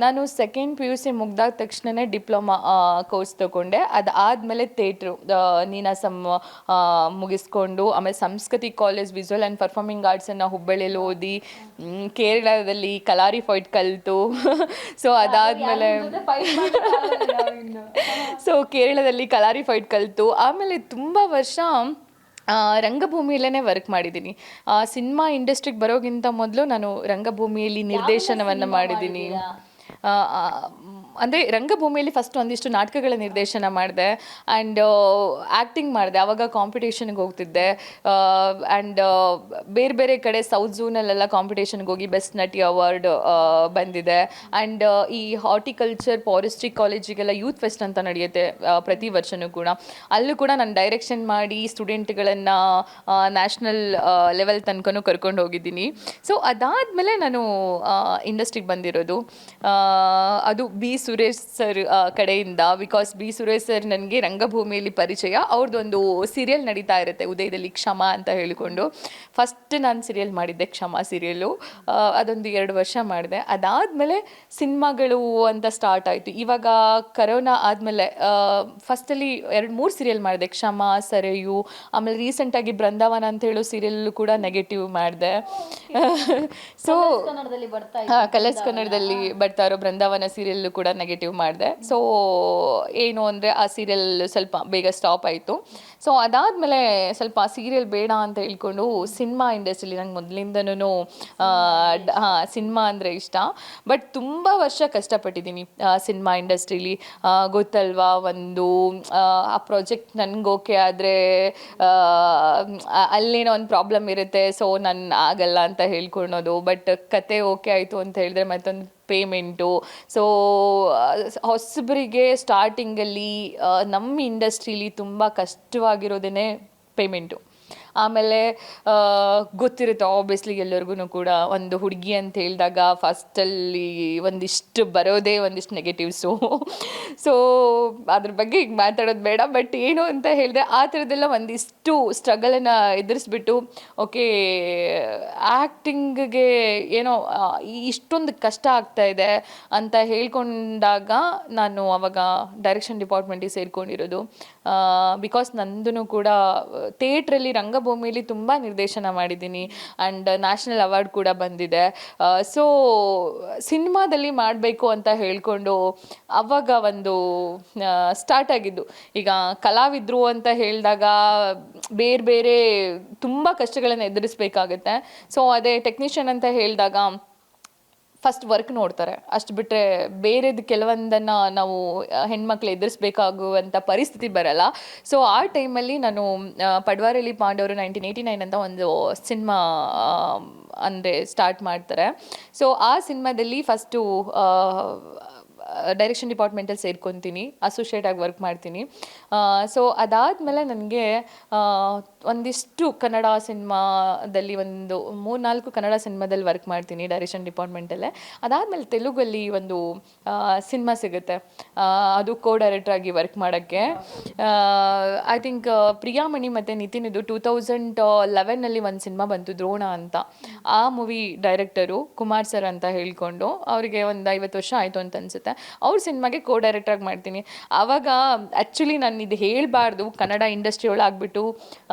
ನಾನು ಸೆಕೆಂಡ್ ಪಿ ಯು ಸಿ ಮುಗ್ದಾದ ತಕ್ಷಣವೇ ಡಿಪ್ಲೊಮಾ ಕೋರ್ಸ್ ತೊಗೊಂಡೆ. ಅದಾದಮೇಲೆ ಥಿಯೇಟ್ರು ನೀನಾಸಂ ಮುಗಿಸ್ಕೊಂಡು ಆಮೇಲೆ ಸಂಸ್ಕೃತಿ ಕಾಲೇಜ್ ವಿಜುವಲ್ ಆ್ಯಂಡ್ ಪರ್ಫಾರ್ಮಿಂಗ್ ಆರ್ಟ್ಸನ್ನು ಹುಬ್ಬಳ್ಳಿಯಲ್ಲಿ ಓದಿ, ಕೇರಳದಲ್ಲಿ ಕಲಾರಿ ಫೈಟ್ ಕಲಿತು ಸೊ ಅದಾದಮೇಲೆ ಕೇರಳದಲ್ಲಿ ಕಲಾರಿ ಫೈಟ್ ಕಲಿತು ಆಮೇಲೆ ತುಂಬ ವರ್ಷ ರಂಗಭೂಮಿಯಲ್ಲೇ ವರ್ಕ್ ಮಾಡಿದ್ದೀನಿ. ಸಿನಿಮಾ ಇಂಡಸ್ಟ್ರಿಗೆ ಬರೋಕ್ಕಿಂತ ಮೊದಲು ನಾನು ರಂಗಭೂಮಿಯಲ್ಲಿ ನಿರ್ದೇಶನವನ್ನು ಮಾಡಿದ್ದೀನಿ. ಅಂದರೆ ರಂಗಭೂಮಿಯಲ್ಲಿ ಫಸ್ಟ್ ಒಂದಿಷ್ಟು ನಾಟಕಗಳ ನಿರ್ದೇಶನ ಮಾಡಿದೆ ಆ್ಯಂಡ್ ಆ್ಯಕ್ಟಿಂಗ್ ಮಾಡಿದೆ. ಆವಾಗ ಕಾಂಪಿಟೇಷನ್ಗೆ ಹೋಗ್ತಿದ್ದೆ ಆ್ಯಂಡ್ ಬೇರೆ ಬೇರೆ ಕಡೆ ಸೌತ್ ಝೋನಲ್ಲೆಲ್ಲ ಕಾಂಪಿಟೇಷನ್ಗೆ ಹೋಗಿ ಬೆಸ್ಟ್ ನಟಿ ಅವಾರ್ಡ್ ಬಂದಿದೆ. ಆ್ಯಂಡ್ ಈ ಹಾರ್ಟಿಕಲ್ಚರ್ ಫಾರೆಸ್ಟ್ರಿ ಕಾಲೇಜಿಗೆಲ್ಲ ಯೂತ್ ಫೆಸ್ಟ್ ಅಂತ ನಡೆಯುತ್ತೆ ಪ್ರತಿ ವರ್ಷವೂ ಕೂಡ. ಅಲ್ಲೂ ಕೂಡ ನಾನು ಡೈರೆಕ್ಷನ್ ಮಾಡಿ ಸ್ಟೂಡೆಂಟ್ಗಳನ್ನು ನ್ಯಾಷನಲ್ ಲೆವೆಲ್ ತನಕನೂ ಕರ್ಕೊಂಡು ಹೋಗಿದ್ದೀನಿ. ಸೊ ಅದಾದಮೇಲೆ ನಾನು ಇಂಡಸ್ಟ್ರಿಗೆ ಬಂದಿರೋದು. ಅದು ಬಿ ಸುರೇಶ್ ಸರ್ ಕಡೆಯಿಂದ. ಬಿಕಾಸ್ ಬಿ ಸುರೇಶ್ ಸರ್ ನನಗೆ ರಂಗಭೂಮಿಯಲ್ಲಿ ಪರಿಚಯ. ಅವ್ರದ್ದೊಂದು ಸೀರಿಯಲ್ ನಡೀತಾ ಇರುತ್ತೆ ಉದಯದಲ್ಲಿ, ಕ್ಷಮ ಅಂತ ಹೇಳಿಕೊಂಡು. ಫಸ್ಟ್ ನಾನು ಸೀರಿಯಲ್ ಮಾಡಿದ್ದೆ ಕ್ಷಮ ಸೀರಿಯಲ್ಲು. ಅದೊಂದು 2 ವರ್ಷ ಮಾಡಿದೆ. ಅದಾದಮೇಲೆ ಸಿನಿಮಾಗಳು ಅಂತ ಸ್ಟಾರ್ಟ್ ಆಯಿತು. ಇವಾಗ ಕರೋನಾ ಆದಮೇಲೆ ಫಸ್ಟಲ್ಲಿ 2-3 ಸೀರಿಯಲ್ ಮಾಡಿದೆ, ಕ್ಷಮ, ಸರೆಯು. ಆಮೇಲೆ ರೀಸೆಂಟಾಗಿ ಬೃಂದಾವನ ಅಂತ ಹೇಳೋ ಸೀರಿಯಲ್ಲು ಕೂಡ ನೆಗೆಟಿವ್ ಮಾಡಿದೆ. ಸೊ ಕಲರ್ಸ್ ಕನ್ನಡದಲ್ಲಿ ಬರ್ತಾ ಇರೋ ಬೃಂದಾವನ ಸೀರಿಯಲ್ಲು ಕೂಡ ನೆಗೆಟಿವ್ ಮಾಡಿದೆ. ಸೊ ಏನು ಅಂದರೆ ಆ ಸೀರಿಯಲ್ ಸ್ವಲ್ಪ ಬೇಗ ಸ್ಟಾಪ್ ಆಯಿತು. ಸೊ ಅದಾದಮೇಲೆ ಸ್ವಲ್ಪ ಸೀರಿಯಲ್ ಬೇಡ ಅಂತ ಹೇಳ್ಕೊಂಡು ಸಿನಿಮಾ ಇಂಡಸ್ಟ್ರಿಲಿ, ನಂಗೆ ಮೊದಲಿಂದನೂ ಸಿನಿಮಾ ಅಂದರೆ ಇಷ್ಟ. ಬಟ್ ತುಂಬ ವರ್ಷ ಕಷ್ಟಪಟ್ಟಿದ್ದೀನಿ ಸಿನಿಮಾ ಇಂಡಸ್ಟ್ರೀಲಿ. ಗೊತ್ತಲ್ವಾ, ಒಂದು ಆ ಪ್ರಾಜೆಕ್ಟ್ ನನಗೆ ಓಕೆ ಆದರೆ ಅಲ್ಲೇನೋ ಒಂದು ಪ್ರಾಬ್ಲಮ್ ಇರುತ್ತೆ. ಸೊ ನಾನು ಆಗಲ್ಲ ಅಂತ ಹೇಳ್ಕೊಳೋದು. ಬಟ್ ಕತೆ ಓಕೆ ಆಯಿತು ಅಂತ ಹೇಳಿದ್ರೆ ಮತ್ತೊಂದು ಪೇಮೆಂಟು. ಸೊ ಹೊಸಬರಿಗೆ ಸ್ಟಾರ್ಟಿಂಗಲ್ಲಿ ನಮ್ಮ ಇಂಡಸ್ಟ್ರೀಲಿ ತುಂಬ ಕಷ್ಟವಾಗಿರೋದೇ ಪೇಮೆಂಟು. ಆಮೇಲೆ ಗೊತ್ತಿರುತ್ತೆ ಆಬ್ವಿಯಸ್ಲಿ ಎಲ್ಲರಿಗೂ ಕೂಡ, ಒಂದು ಹುಡುಗಿ ಅಂತ ಹೇಳಿದಾಗ ಫಸ್ಟಲ್ಲಿ ಒಂದಿಷ್ಟು ಬರೋದೇ ಒಂದಿಷ್ಟು ನೆಗೆಟಿವ್ಸು. ಸೊ ಅದ್ರ ಬಗ್ಗೆ ಈಗ ಮಾತಾಡೋದು ಬೇಡ. ಬಟ್ ಏನು ಅಂತ ಹೇಳಿದೆ, ಆ ಥರದ್ದೆಲ್ಲ ಒಂದಿಷ್ಟು ಸ್ಟ್ರಗಲನ್ನು ಎದುರಿಸ್ಬಿಟ್ಟು ಓಕೆ ಆ್ಯಕ್ಟಿಂಗ್ಗೆ ಏನೋ ಇಷ್ಟೊಂದು ಕಷ್ಟ ಆಗ್ತಾ ಇದೆ ಅಂತ ಹೇಳ್ಕೊಂಡಾಗ ನಾನು ಅವಾಗ ಡೈರೆಕ್ಷನ್ ಡಿಪಾರ್ಟ್ಮೆಂಟಿಗೆ ಸೇರಿಕೊಂಡಿರೋದು. ಬಿಕಾಸ್ ನಂದು ಕೂಡ ಥಿಯೇಟ್ರಲ್ಲಿ ರಂಗಭೂಮಿಯಲ್ಲಿ ತುಂಬ ನಿರ್ದೇಶನ ಮಾಡಿದ್ದೀನಿ ಆ್ಯಂಡ್ ನ್ಯಾಷನಲ್ ಅವಾರ್ಡ್ ಕೂಡ ಬಂದಿದೆ. ಸೊ ಸಿನಿಮಾದಲ್ಲಿ ಮಾಡಬೇಕು ಅಂತ ಹೇಳ್ಕೊಂಡು ಅವಾಗ ಒಂದು ಸ್ಟಾರ್ಟ್ ಆಗಿದ್ದು. ಈಗ ಕಲಾವಿದರು ಅಂತ ಹೇಳಿದಾಗ ಬೇರೆ ಬೇರೆ ತುಂಬ ಕಷ್ಟಗಳನ್ನು ಎದುರಿಸ್ಬೇಕಾಗತ್ತೆ. ಸೊ ಅದೇ ಟೆಕ್ನಿಷಿಯನ್ ಅಂತ ಹೇಳಿದಾಗ ಫಸ್ಟ್ ವರ್ಕ್ ನೋಡ್ತಾರೆ, ಅಷ್ಟು ಬಿಟ್ಟರೆ ಬೇರೆದು ಕೆಲವೊಂದನ್ನು ನಾವು ಹೆಣ್ಮಕ್ಳು ಎದುರಿಸ್ಬೇಕಾಗುವಂಥ ಪರಿಸ್ಥಿತಿ ಬರಲ್ಲ. ಸೊ ಆ ಟೈಮಲ್ಲಿ ನಾನು ಪಡ್ವಾರಲ್ಲಿ ಪಾಂಡವರು 1989 ಅಂತ ಒಂದು ಸಿನಿಮಾ ಅಂದರೆ ಸ್ಟಾರ್ಟ್ ಮಾಡ್ತಾರೆ. ಸೊ ಆ ಸಿನಿಮಾದಲ್ಲಿ ಫಸ್ಟು ಡೈರೆಕ್ಷನ್ ಡಿಪಾರ್ಟ್ಮೆಂಟಲ್ಲಿ ಸೇರ್ಕೊತೀನಿ, ಅಸೋಸಿಯೇಟ್ ಆಗಿ ವರ್ಕ್ ಮಾಡ್ತೀನಿ. ಸೊ ಅದಾದಮೇಲೆ ನನಗೆ ಒಂದಿಷ್ಟು ಕನ್ನಡ ಸಿನಿಮಾದಲ್ಲಿ ಒಂದು 3-4 ಕನ್ನಡ ಸಿನಿಮಾದಲ್ಲಿ ವರ್ಕ್ ಮಾಡ್ತೀನಿ ಡೈರೆಕ್ಷನ್ ಡಿಪಾರ್ಟ್ಮೆಂಟಲ್ಲೇ. ಅದಾದಮೇಲೆ ತೆಲುಗಲ್ಲಿ ಒಂದು ಸಿನಿಮಾ ಸಿಗುತ್ತೆ, ಅದು ಕೋ ಡೈರೆಕ್ಟ್ರಾಗಿ ವರ್ಕ್ ಮಾಡೋಕ್ಕೆ. ಐ ಥಿಂಕ್ ಪ್ರಿಯಾಮಣಿ ಮತ್ತು ನಿತಿನ್ದು 2011 ಒಂದು ಸಿನಿಮಾ ಬಂತು, ದ್ರೋಣ ಅಂತ. ಆ ಮೂವಿ ಡೈರೆಕ್ಟರು ಕುಮಾರ್ ಸರ್ ಅಂತ ಹೇಳ್ಕೊಂಡು, ಅವರಿಗೆ ಒಂದು 50 ವರ್ಷ ಆಯಿತು ಅಂತ ಅನಿಸುತ್ತೆ. ಅವ್ರ ಸಿನಿಮಾಗೆ ಕೋ ಡೈರೆಕ್ಟ್ರಾಗಿ ಮಾಡ್ತೀನಿ. ಆವಾಗ ಆ್ಯಕ್ಚುಲಿ ನಾನು ಇದು ಹೇಳಬಾರ್ದು, ಕನ್ನಡ ಇಂಡಸ್ಟ್ರಿ ಒಳಗಾಗ್ಬಿಟ್ಟು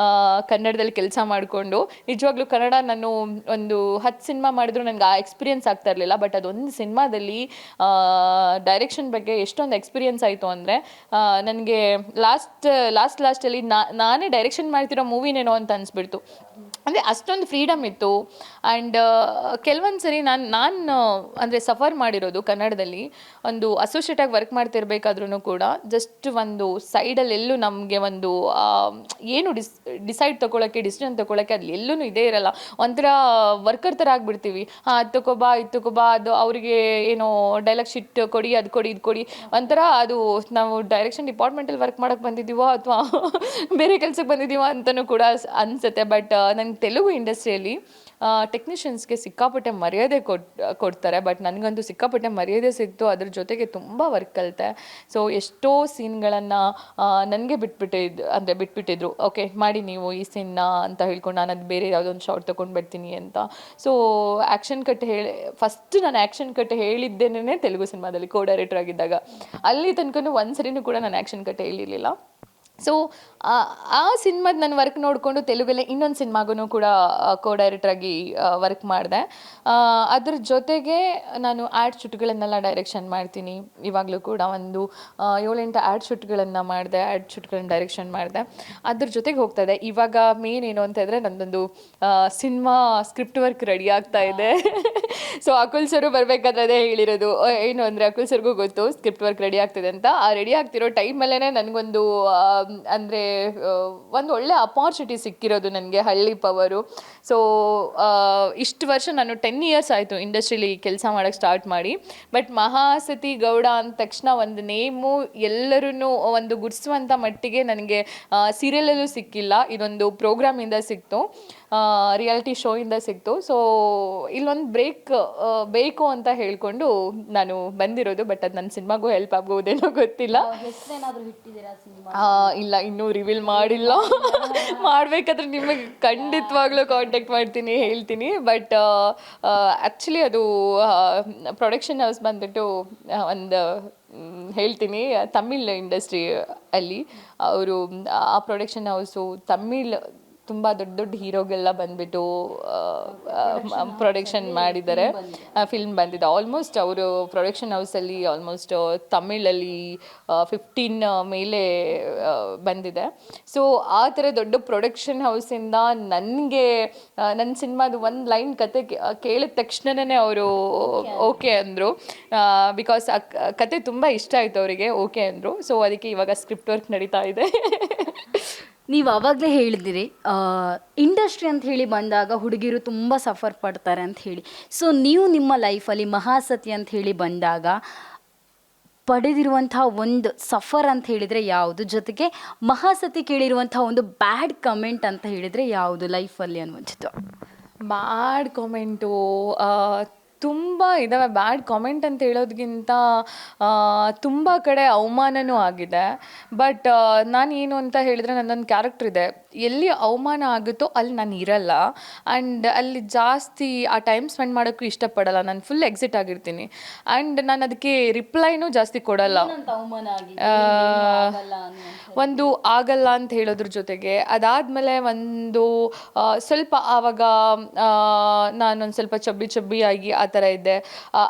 ಕನ್ನಡದಲ್ಲಿ ಕೆಲಸ ಮಾಡಿಕೊಂಡು ನಿಜವಾಗ್ಲೂ ಕನ್ನಡ ನಾನು ಒಂದು 10 ಸಿನಿಮಾ ಮಾಡಿದ್ರು ನನಗೆ ಆ ಎಕ್ಸ್ಪೀರಿಯನ್ಸ್ ಆಗ್ತಾ ಇರಲಿಲ್ಲ. ಬಟ್ ಅದೊಂದು ಸಿನಿಮಾದಲ್ಲಿ ಡೈರೆಕ್ಷನ್ ಬಗ್ಗೆ ಎಷ್ಟೊಂದು ಎಕ್ಸ್ಪೀರಿಯನ್ಸ್ ಆಯಿತು ಅಂದರೆ ನನಗೆ ಲಾಸ್ಟಲ್ಲಿ ನಾನೇ ಡೈರೆಕ್ಷನ್ ಮಾಡ್ತಿರೋ ಮೂವಿನೇನೋ ಅಂತ ಅನಿಸ್ಬಿಡ್ತು. ಅಂದರೆ ಅಷ್ಟೊಂದು ಫ್ರೀಡಮ್ ಇತ್ತು. ಆ್ಯಂಡ್ ಕೆಲವೊಂದು ಸರಿ ನಾನು ಅಂದರೆ ಸಫರ್ ಮಾಡಿರೋದು ಕನ್ನಡದಲ್ಲಿ. ಒಂದು ಅಸೋಸಿಯೇಟಾಗಿ ವರ್ಕ್ ಮಾಡ್ತಿರ್ಬೇಕಾದ್ರೂ ಕೂಡ ಜಸ್ಟ್ ಒಂದು ಸೈಡಲ್ಲಿ ಎಲ್ಲೂ ನಮಗೆ ಒಂದು ಏನು ಡಿಸೈಡ್ ತೊಗೊಳಕ್ಕೆ, ಡಿಸಿಷನ್ ತೊಗೊಳಕ್ಕೆ ಅಲ್ಲಿ ಎಲ್ಲೂ ಇದೇ ಇರಲ್ಲ. ಒಂಥರ ವರ್ಕರ್ ಥರ ಆಗಿಬಿಡ್ತೀವಿ. ಅದು ತಗೋಬಾ ಅದು ಅವರಿಗೆ ಏನೋ ಡೈಲಾಗ್ ಶೀಟ್ ಕೊಡಿ, ಅದು ಕೊಡಿ, ಇದು ಕೊಡಿ. ಒಂಥರ ಅದು ನಾವು ಡೈರೆಕ್ಷನ್ ಡಿಪಾರ್ಟ್ಮೆಂಟಲ್ಲಿ ವರ್ಕ್ ಮಾಡೋಕ್ಕೆ ಬಂದಿದ್ದೀವೋ ಅಥವಾ ಬೇರೆ ಕೆಲಸಕ್ಕೆ ಬಂದಿದ್ದೀವೋ ಅಂತಲೂ ಕೂಡ ಅನಿಸುತ್ತೆ. ಬಟ್ ನಂಗೆ ತೆಲುಗು ಇಂಡಸ್ಟ್ರಿಯಲ್ಲಿ ಟೆಕ್ನಿಷಿಯನ್ಸ್ಗೆ ಸಿಕ್ಕಾಪಟ್ಟೆ ಮರ್ಯಾದೆ ಕೊಡ್ತಾರೆ. ಬಟ್ ನನಗಂತೂ ಸಿಕ್ಕಾಪಟ್ಟೆ ಮರ್ಯಾದೆ ಸಿಕ್ತು. ಅದ್ರ ಜೊತೆಗೆ ತುಂಬ ವರ್ಕ್ ಕಲಿತೆ. ಸೊ ಎಷ್ಟೋ ಸೀನ್ಗಳನ್ನು ನನಗೆ ಬಿಟ್ಬಿಟ್ಟಿದ್ರು. ಓಕೆ ಮಾಡಿ ನೀವು ಈ ಸೀನ್ನ ಅಂತ ಹೇಳ್ಕೊಂಡು ನಾನು ಅದು ಬೇರೆ ಯಾವುದೊಂದು ಶಾರ್ಟ್ ತೊಗೊಂಡು ಬರ್ತೀನಿ ಅಂತ. ಸೊ ಆ್ಯಕ್ಷನ್ ಕಟ್ ಫಸ್ಟ್ ನಾನು ಆ್ಯಕ್ಷನ್ ಕಟ್ ಹೇಳಿದ್ದೇನೆ ತೆಲುಗು ಸಿನಿಮಾದಲ್ಲಿ ಡೈರೆಕ್ಟರ್ ಆಗಿದ್ದಾಗ. ಅಲ್ಲಿ ತನಕ ಒಂದ್ಸರಿನೂ ಕೂಡ ನಾನು ಆ್ಯಕ್ಷನ್ ಕಟ್ ಹೇಳಿರಲಿಲ್ಲ. ಸೊ ಆ ಸಿನಿಮಾದ ನನ್ನ ವರ್ಕ್ ನೋಡಿಕೊಂಡು ತೆಲುಗಲ್ಲೇ ಇನ್ನೊಂದು ಸಿನಿಮಾಗೂ ಕೂಡ ಡೈರೆಕ್ಟ್ರಾಗಿ ವರ್ಕ್ ಮಾಡಿದೆ. ಅದ್ರ ಜೊತೆಗೆ ನಾನು ಆ್ಯಡ್ ಶೂಟ್ಗಳನ್ನೆಲ್ಲ ಡೈರೆಕ್ಷನ್ ಮಾಡ್ತೀನಿ. ಇವಾಗಲೂ ಕೂಡ ಒಂದು 7-8 ಆ್ಯಡ್ ಶೂಟ್ಗಳನ್ನು ಮಾಡಿದೆ, ಆ್ಯಡ್ ಶೂಟ್ಗಳನ್ನ ಡೈರೆಕ್ಷನ್ ಮಾಡಿದೆ. ಅದ್ರ ಜೊತೆಗೆ ಹೋಗ್ತಾ ಇದೆ. ಇವಾಗ ಮೇನ್ ಏನು ಅಂತ ಇದ್ದರೆ ನನ್ನದೊಂದು ಸಿನಿಮಾ ಸ್ಕ್ರಿಪ್ಟ್ ವರ್ಕ್ ರೆಡಿ ಆಗ್ತಾ ಇದೆ. ಸೊ ಅಕುಲ್ ಸರು ಬರಬೇಕಾದ್ರೆ ಅದೇ ಹೇಳಿರೋದು ಏನು ಅಂದರೆ, ಅಕುಲ್ ಸರ್ಗೂ ಗೊತ್ತು ಸ್ಕ್ರಿಪ್ಟ್ ವರ್ಕ್ ರೆಡಿ ಆಗ್ತಿದೆ ಅಂತ. ಆ ರೆಡಿ ಆಗ್ತಿರೋ ಟೈಮಲ್ಲೇ ನನಗೊಂದು ಅಂದರೆ ಒಂದು ಒಳ್ಳೆ ಅಪಾರ್ಚುನಿಟಿ ಸಿಕ್ಕಿರೋದು ನನಗೆ, ಹಳ್ಳಿ ಪವರು. ಸೊ ಇಷ್ಟು ವರ್ಷ ನಾನು 10 ಇಯರ್ಸ್ ಆಯಿತು ಇಂಡಸ್ಟ್ರೀಲಿ ಕೆಲಸ ಮಾಡೋಕ್ಕೆ ಸ್ಟಾರ್ಟ್ ಮಾಡಿ. ಬಟ್ ಮಹಾಸತಿ ಗೌಡ ಅಂದ ತಕ್ಷಣ ಒಂದು ನೇಮು ಎಲ್ಲರೂ ಒಂದು ಗುರ್ಸುವಂಥ ಮಟ್ಟಿಗೆ ನನಗೆ ಸೀರಿಯಲಲ್ಲೂ ಸಿಕ್ಕಿಲ್ಲ. ಇದೊಂದು ಪ್ರೋಗ್ರಾಮಿಂದ ಸಿಕ್ತು, ರಿಯಾಲಿಟಿ ಶೋಯಿಂದ ಸಿಕ್ತು. ಸೊ ಇಲ್ಲೊಂದು ಬ್ರೇಕ್ ಬೇಕು ಅಂತ ಹೇಳ್ಕೊಂಡು ನಾನು ಬಂದಿರೋದು. ಬಟ್ ಅದು ನನ್ನ ಸಿನಿಮಾಗೂ ಹೆಲ್ಪ್ ಆಗ್ಬೋದೇನೋ ಗೊತ್ತಿಲ್ಲ. ಇಲ್ಲ, ಇನ್ನೂ ರಿವೀಲ್ ಮಾಡಿಲ್ಲ. ಮಾಡಬೇಕಾದ್ರೆ ನಿಮಗೆ ಖಂಡಿತವಾಗ್ಲೂ ಕಾಂಟ್ಯಾಕ್ಟ್ ಮಾಡ್ತೀನಿ, ಹೇಳ್ತೀನಿ. ಬಟ್ ಆ್ಯಕ್ಚುಲಿ ಅದು ಪ್ರೊಡಕ್ಷನ್ ಹೌಸ್ ಬಂದ್ಬಿಟ್ಟು ಒಂದು ಹೇಳ್ತೀನಿ, ತಮಿಳ್ ಇಂಡಸ್ಟ್ರಿ ಅಲ್ಲಿ ಅವರು ಆ ಪ್ರೊಡಕ್ಷನ್ ಹೌಸು ತಮಿಳ್ ತುಂಬ ದೊಡ್ಡ ದೊಡ್ಡ ಹೀರೋಗೆಲ್ಲ ಬಂದುಬಿಟ್ಟು ಪ್ರೊಡಕ್ಷನ್ ಮಾಡಿದ್ದಾರೆ. ಫಿಲ್ಮ್ ಬಂದಿದೆ. ಆಲ್ಮೋಸ್ಟ್ ಅವರು ಪ್ರೊಡಕ್ಷನ್ ಹೌಸಲ್ಲಿ ಆಲ್ಮೋಸ್ಟ್ ತಮಿಳಲ್ಲಿ 15 ಮೇಲೆ ಬಂದಿದೆ. ಸೊ ಆ ಥರ ದೊಡ್ಡ ಪ್ರೊಡಕ್ಷನ್ ಹೌಸಿಂದ ನನಗೆ ನನ್ನ ಸಿನಿಮಾದು ಒಂದು ಲೈನ್ ಕತೆ ಕೇಳಿದ ತಕ್ಷಣವೇ ಅವರು ಓಕೆ ಅಂದರು. ಬಿಕಾಸ್ ಆ ಕತೆ ತುಂಬ ಇಷ್ಟ ಆಯಿತು ಅವರಿಗೆ, ಓಕೆ ಅಂದರು. ಸೊ ಅದಕ್ಕೆ ಇವಾಗ ಸ್ಕ್ರಿಪ್ಟ್ ವರ್ಕ್ ನಡೀತಾ ಇದೆ. ನೀವು ಆವಾಗಲೇ ಹೇಳಿದಿರಿ ಇಂಡಸ್ಟ್ರಿ ಅಂತ ಹೇಳಿ ಬಂದಾಗ ಹುಡುಗಿರು ತುಂಬ ಸಫರ್ ಪಡ್ತಾರೆ ಅಂತ ಹೇಳಿ. ಸೊ ನೀವು ನಿಮ್ಮ ಲೈಫಲ್ಲಿ ಮಹಾಸತಿ ಅಂತ ಹೇಳಿ ಬಂದಾಗ ಪಡೆದಿರುವಂಥ ಒಂದು ಸಫರ್ ಅಂತ ಹೇಳಿದರೆ ಯಾವುದು? ಜೊತೆಗೆ ಮಹಾಸತಿ ಕೇಳಿರುವಂಥ ಒಂದು ಬ್ಯಾಡ್ ಕಮೆಂಟ್ ಅಂತ ಹೇಳಿದರೆ ಯಾವುದು ಲೈಫಲ್ಲಿ ಅನ್ನುವಂಥದ್ದು? ಬ್ಯಾಡ್ ಕಾಮೆಂಟು ತುಂಬ ಇದ್ದಾವೆ. ಬ್ಯಾಡ್ ಕಾಮೆಂಟ್ ಅಂತ ಹೇಳೋದಕ್ಕಿಂತ ತುಂಬ ಕಡೆ ಅವಮಾನನೂ ಆಗಿದೆ. ಬಟ್ ನಾನೇನು ಅಂತ ಹೇಳಿದ್ರೆ, ನನ್ನೊಂದು ಕ್ಯಾರೆಕ್ಟರ್ ಇದೆ, ಎಲ್ಲಿ ಅವಮಾನ ಆಗುತ್ತೋ ಅಲ್ಲಿ ನಾನು ಇರಲ್ಲ. ಆ್ಯಂಡ್ ಅಲ್ಲಿ ಜಾಸ್ತಿ ಆ ಟೈಮ್ ಸ್ಪೆಂಡ್ ಮಾಡೋಕ್ಕೂ ಇಷ್ಟಪಡಲ್ಲ. ನಾನು ಫುಲ್ ಎಕ್ಸಿಟ್ ಆಗಿರ್ತೀನಿ. ಆ್ಯಂಡ್ ನಾನು ಅದಕ್ಕೆ ರಿಪ್ಲೈನೂ ಜಾಸ್ತಿ ಕೊಡಲ್ಲ. ಒಂದು ಆಗಲ್ಲ ಅಂತ ಹೇಳೋದ್ರ ಜೊತೆಗೆ ಅದಾದಮೇಲೆ ಒಂದು ಸ್ವಲ್ಪ ಆವಾಗ ನಾನೊಂದು ಸ್ವಲ್ಪ ಚಬ್ಬಿಯಾಗಿ ಆ ಥರ ಇದ್ದೆ.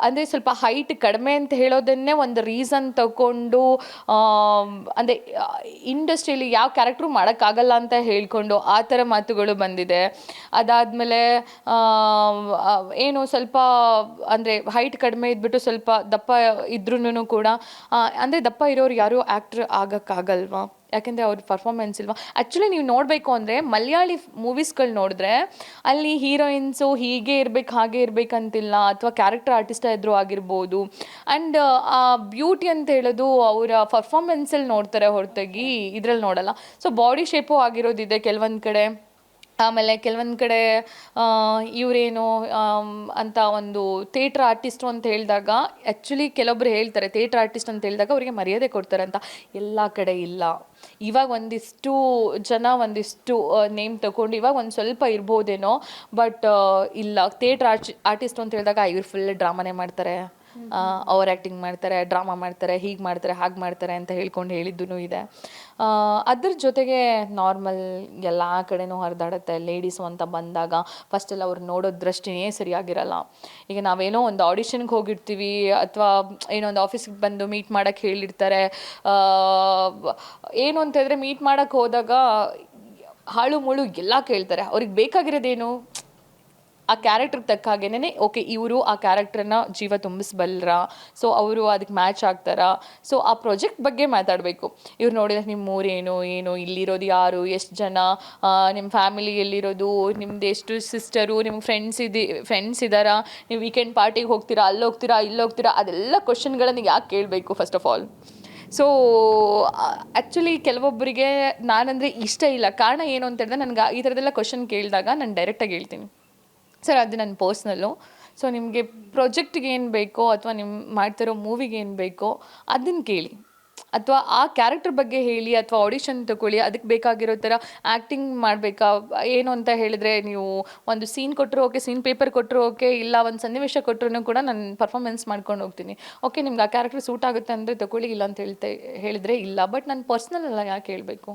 ಅಂದರೆ ಸ್ವಲ್ಪ ಹೈಟ್ ಕಡಿಮೆ ಅಂತ ಹೇಳೋದನ್ನೇ ಒಂದು ರೀಸನ್ ತಗೊಂಡು ಅಂದರೆ ಇಂಡಸ್ಟ್ರಿಯಲ್ಲಿ ಯಾವ ಕ್ಯಾರೆಕ್ಟ್ರು ಮಾಡೋಕ್ಕಾಗಲ್ಲ ಅಂತ ಹೇಳ್ಕೊಂಡು ಆ ಥರ ಮಾತುಗಳು ಬಂದಿದೆ. ಅದಾದಮೇಲೆ ಏನು ಸ್ವಲ್ಪ ಅಂದರೆ ಹೈಟ್ ಕಡಿಮೆ ಇದ್ಬಿಟ್ಟು ಸ್ವಲ್ಪ ದಪ್ಪ ಇದ್ರೂ ಕೂಡ ಅಂದರೆ ದಪ್ಪ ಇರೋರು ಯಾರೂ ಆ್ಯಕ್ಟ್ರ್ ಆಗೋಕ್ಕಾಗಲ್ವಾ? ಯಾಕೆಂದರೆ ಅವ್ರ ಪರ್ಫಾರ್ಮೆನ್ಸ್ ಇಲ್ವಾ? ಆ್ಯಕ್ಚುಲಿ ನೀವು ನೋಡಬೇಕು ಅಂದರೆ ಮಲಯಾಳಿ ಮೂವೀಸ್ಗಳು ನೋಡಿದ್ರೆ ಅಲ್ಲಿ ಹೀರೋಯಿನ್ಸು ಹೀಗೆ ಇರಬೇಕು ಹಾಗೆ ಇರಬೇಕಂತಿಲ್ಲ, ಅಥವಾ ಕ್ಯಾರೆಕ್ಟರ್ ಆರ್ಟಿಸ್ಟ್ ಇದ್ರೂ ಆಗಿರ್ಬೋದು. ಆ್ಯಂಡ್ ಆ ಬ್ಯೂಟಿ ಅಂತ ಹೇಳೋದು ಅವರ ಪರ್ಫಾರ್ಮೆನ್ಸಲ್ಲಿ ನೋಡ್ತಾರೆ ಹೊರತಾಗಿ ಇದರಲ್ಲಿ ನೋಡಲ್ಲ. ಸೊ ಬಾಡಿ ಶೇಪು ಆಗಿರೋದಿದೆ ಕೆಲವೊಂದು ಕಡೆ. ಆಮೇಲೆ ಕೆಲವೊಂದು ಕಡೆ ಇವರೇನು ಅಂತ ಒಂದು ಥಿಯೇಟ್ರ್ ಆರ್ಟಿಸ್ಟು ಅಂತ ಹೇಳಿದಾಗ, ಆ್ಯಕ್ಚುಲಿ ಕೆಲವೊಬ್ರು ಹೇಳ್ತಾರೆ ಥಿಯೇಟ್ರ್ ಆರ್ಟಿಸ್ಟ್ ಅಂತ ಹೇಳಿದಾಗ ಅವರಿಗೆ ಮರ್ಯಾದೆ ಕೊಡ್ತಾರೆ ಅಂತ. ಎಲ್ಲ ಕಡೆ ಇಲ್ಲ. ಇವಾಗ ಒಂದಿಷ್ಟು ಜನ ಒಂದಿಷ್ಟು ನೇಮ್ ತಗೊಂಡು ಇವಾಗ ಒಂದು ಸ್ವಲ್ಪ ಇರ್ಬೋದೇನೋ. ಬಟ್ ಇಲ್ಲ, ಥಿಯೇಟ್ರ್ ಆರ್ಟಿಸ್ಟ್ ಅಂತ ಹೇಳಿದಾಗ ಇವ್ರು ಫುಲ್ ಡ್ರಾಮಾನೇ ಮಾಡ್ತಾರೆ, ಓವರ್ ಆ್ಯಕ್ಟಿಂಗ್ ಮಾಡ್ತಾರೆ, ಡ್ರಾಮಾ ಮಾಡ್ತಾರೆ, ಹೀಗೆ ಮಾಡ್ತಾರೆ ಹಾಗೆ ಮಾಡ್ತಾರೆ ಅಂತ ಹೇಳ್ಕೊಂಡು ಹೇಳಿದ್ದೂ ಇದೆ. ಅದ್ರ ಜೊತೆಗೆ ನಾರ್ಮಲ್ ಎಲ್ಲ ಕಡೆನೂ ಹರಿದಾಡುತ್ತೆ. ಲೇಡೀಸು ಅಂತ ಬಂದಾಗ ಫಸ್ಟೆಲ್ಲ ಅವ್ರು ನೋಡೋ ದೃಷ್ಟಿನೇ ಸರಿಯಾಗಿರಲ್ಲ. ಈಗ ನಾವೇನೋ ಒಂದು ಆಡಿಷನ್ಗೆ ಹೋಗಿರ್ತೀವಿ ಅಥವಾ ಏನೋ ಒಂದು ಆಫೀಸಿಗೆ ಬಂದು ಮೀಟ್ ಮಾಡೋಕ್ಕೆ ಹೇಳಿರ್ತಾರೆ. ಏನು ಅಂತ ಹೇಳಿದ್ರೆ ಮೀಟ್ ಮಾಡೋಕ್ಕೆ ಹೋದಾಗ ಹಾಳು ಮುಳು ಎಲ್ಲ ಕೇಳ್ತಾರೆ. ಅವ್ರಿಗೆ ಬೇಕಾಗಿರೋದೇನು, ಆ ಕ್ಯಾರೆಕ್ಟ್ರಿಗೆ ತಕ್ಕ ಹಾಗೇನೆ ಓಕೆ ಇವರು ಆ ಕ್ಯಾರೆಕ್ಟ್ರನ್ನ ಜೀವ ತುಂಬಿಸ್ಬಲ್ಲರ, ಸೊ ಅವರು ಅದಕ್ಕೆ ಮ್ಯಾಚ್ ಆಗ್ತಾರಾ, ಸೊ ಆ ಪ್ರಾಜೆಕ್ಟ್ ಬಗ್ಗೆ ಮಾತಾಡಬೇಕು. ಇವ್ರು ನೋಡಿದ್ರೆ ನಿಮ್ಮ ಊರೇನು, ಏನು ಇಲ್ಲಿರೋದು ಯಾರು, ಎಷ್ಟು ಜನ, ನಿಮ್ಮ ಫ್ಯಾಮಿಲಿ ಎಲ್ಲಿರೋದು, ನಿಮ್ದು ಎಷ್ಟು ಸಿಸ್ಟರು, ನಿಮ್ಗೆ ಫ್ರೆಂಡ್ಸ್ ಇದ್ದಾರಾ, ನೀವು ವೀಕೆಂಡ್ ಪಾರ್ಟಿಗೆ ಹೋಗ್ತೀರಾ, ಅಲ್ಲಿ ಹೋಗ್ತೀರಾ ಇಲ್ಲಿ ಹೋಗ್ತೀರಾ, ಅದೆಲ್ಲ ಕ್ವಶನ್ಗಳನ್ನು ಯಾಕೆ ಕೇಳಬೇಕು first of all. So actually ಕೆಲವೊಬ್ಬರಿಗೆ ನಾನಂದರೆ ಇಷ್ಟ ಇಲ್ಲ. ಕಾರಣ ಏನು ಅಂತ ಹೇಳಿದ್ರೆ, ನನಗೆ ಈ ಥರದ್ದೆಲ್ಲ ಕ್ವಶನ್ ಕೇಳಿದಾಗ ನಾನು ಡೈರೆಕ್ಟಾಗಿ ಹೇಳ್ತೀನಿ, ಸರ್ ಅದು ನನ್ನ ಪರ್ಸ್ನಲ್ಲು. ಸೊ ನಿಮಗೆ ಪ್ರಾಜೆಕ್ಟ್ಗೆ ಏನು ಬೇಕೋ ಅಥವಾ ನಿಮ್ಮ ಮಾಡ್ತಿರೋ ಮೂವಿಗೆ ಏನು ಬೇಕೋ ಅದನ್ನು ಕೇಳಿ, ಅಥವಾ ಆ ಕ್ಯಾರೆಕ್ಟರ್ ಬಗ್ಗೆ ಹೇಳಿ, ಅಥವಾ ಆಡಿಷನ್ ತಗೊಳ್ಳಿ. ಅದಕ್ಕೆ ಬೇಕಾಗಿರೋ ಥರ ಆ್ಯಕ್ಟಿಂಗ್ ಮಾಡಬೇಕಾ ಏನು ಅಂತ ಹೇಳಿದರೆ, ನೀವು ಒಂದು ಸೀನ್ ಕೊಟ್ಟರು ಓಕೆ, ಸೀನ್ ಪೇಪರ್ ಕೊಟ್ಟರು ಓಕೆ, ಇಲ್ಲ ಒಂದು ಸನ್ನಿವೇಶ ಕೊಟ್ಟರು ಕೂಡ ನಾನು ಪರ್ಫಾರ್ಮೆನ್ಸ್ ಮಾಡ್ಕೊಂಡು ಹೋಗ್ತೀನಿ. ಓಕೆ ನಿಮ್ಗೆ ಆ ಕ್ಯಾರೆಕ್ಟರ್ ಸೂಟ್ ಆಗುತ್ತೆ ಅಂದರೆ ತಗೊಳ್ಳಿ, ಇಲ್ಲ ಅಂತ ಹೇಳಿದರೆ ಇಲ್ಲ. ಬಟ್ ನನ್ನ ಪರ್ಸ್ನಲ್ ಎಲ್ಲ ಯಾಕೆ ಹೇಳಬೇಕು?